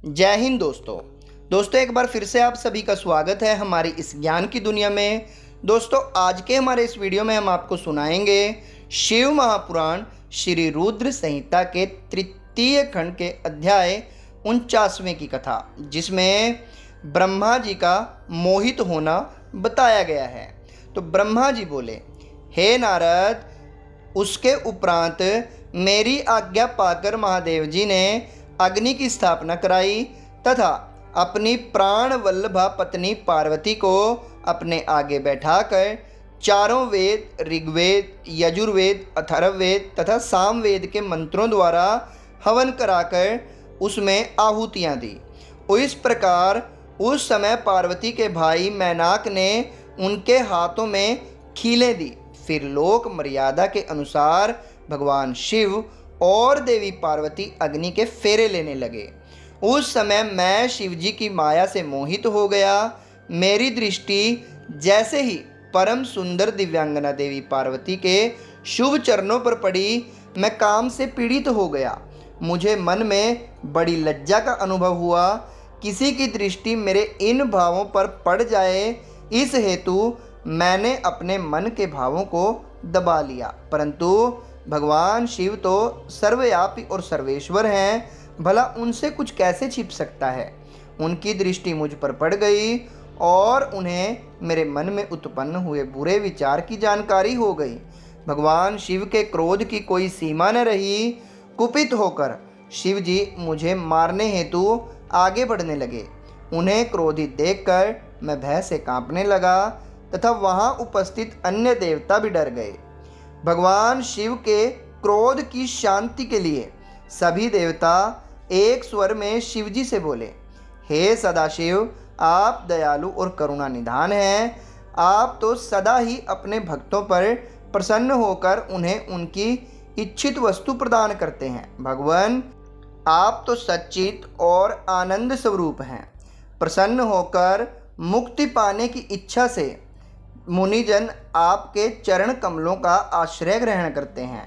जय हिंद दोस्तों एक बार फिर से आप सभी का स्वागत है हमारी इस ज्ञान की दुनिया में। दोस्तों आज के हमारे इस वीडियो में हम आपको सुनाएंगे शिव महापुराण श्री रुद्र संहिता के तृतीय खंड के अध्याय 49वें की कथा, जिसमें ब्रह्मा जी का मोहित होना बताया गया है। तो ब्रह्मा जी बोले, हे नारद, उसके उपरांत मेरी आज्ञा पाकर महादेव जी ने अग्नि की स्थापना कराई तथा अपनी प्राण वल्लभा पत्नी पार्वती को अपने आगे बैठाकर चारों वेद, ऋग्वेद, यजुर्वेद, अथर्ववेद तथा सामवेद के मंत्रों द्वारा हवन कराकर उसमें आहुतियाँ दी। इस प्रकार उस समय पार्वती के भाई मैनाक ने उनके हाथों में खीलें दी। फिर लोक मर्यादा के अनुसार भगवान शिव और देवी पार्वती अग्नि के फेरे लेने लगे। उस समय मैं शिव जी की माया से मोहित हो गया। मेरी दृष्टि जैसे ही परम सुंदर दिव्यांगना देवी पार्वती के शुभ चरणों पर पड़ी, मैं काम से पीड़ित हो गया। मुझे मन में बड़ी लज्जा का अनुभव हुआ। किसी की दृष्टि मेरे इन भावों पर पड़ जाए, इस हेतु मैंने अपने मन के भावों को दबा लिया। परंतु भगवान शिव तो सर्वव्यापी और सर्वेश्वर हैं, भला उनसे कुछ कैसे छिप सकता है। उनकी दृष्टि मुझ पर पड़ गई और उन्हें मेरे मन में उत्पन्न हुए बुरे विचार की जानकारी हो गई। भगवान शिव के क्रोध की कोई सीमा न रही। कुपित होकर शिव जी मुझे मारने हेतु आगे बढ़ने लगे। उन्हें क्रोधित देखकर मैं भय से कांपने लगा तथा वहाँ उपस्थित अन्य देवता भी डर गए। भगवान शिव के क्रोध की शांति के लिए सभी देवता एक स्वर में शिव जी से बोले, हे सदाशिव, आप दयालु और करुणा निधान हैं। आप तो सदा ही अपने भक्तों पर प्रसन्न होकर उन्हें उनकी इच्छित वस्तु प्रदान करते हैं। भगवान, आप तो सच्चित और आनंद स्वरूप हैं। प्रसन्न होकर मुक्ति पाने की इच्छा से मुनिजन आपके चरण कमलों का आश्रय ग्रहण करते हैं।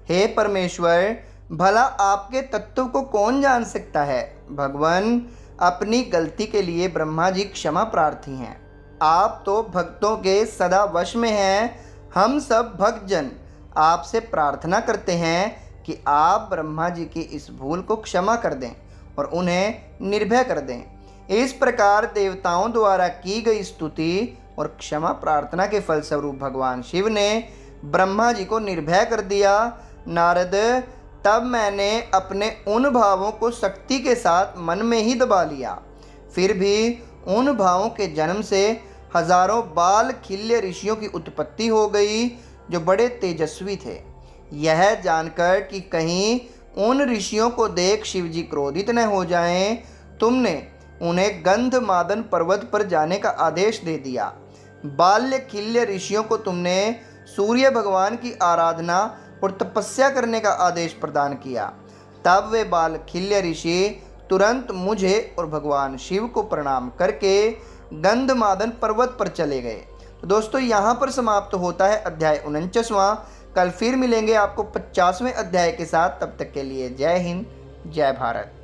हे परमेश्वर, भला आपके तत्व को कौन जान सकता है। भगवान, अपनी गलती के लिए ब्रह्मा जी क्षमा प्रार्थी हैं। आप तो भक्तों के सदा वश में हैं। हम सब भक्तजन आपसे प्रार्थना करते हैं कि आप ब्रह्मा जी की इस भूल को क्षमा कर दें और उन्हें निर्भय कर दें। इस प्रकार देवताओं द्वारा की गई स्तुति और क्षमा प्रार्थना के फलस्वरूप भगवान शिव ने ब्रह्मा जी को निर्भय कर दिया। नारद, तब मैंने अपने उन भावों को शक्ति के साथ मन में ही दबा लिया। फिर भी उन भावों के जन्म से हजारों बाल खिल्य ऋषियों की उत्पत्ति हो गई, जो बड़े तेजस्वी थे। यह जानकर कि कहीं उन ऋषियों को देख शिवजी क्रोधित न हो जाएं, तुमने उन्हें गंधमादन पर्वत पर जाने का आदेश दे दिया। बाल्य खिल्य ऋषियों को तुमने सूर्य भगवान की आराधना और तपस्या करने का आदेश प्रदान किया। तब वे बाल खिल्य ऋषि तुरंत मुझे और भगवान शिव को प्रणाम करके गंधमादन पर्वत पर चले गए। तो दोस्तों यहाँ पर समाप्त होता है अध्याय 49वां। कल फिर मिलेंगे आपको 50वें अध्याय के साथ। तब तक के लिए जय हिंद, जय भारत।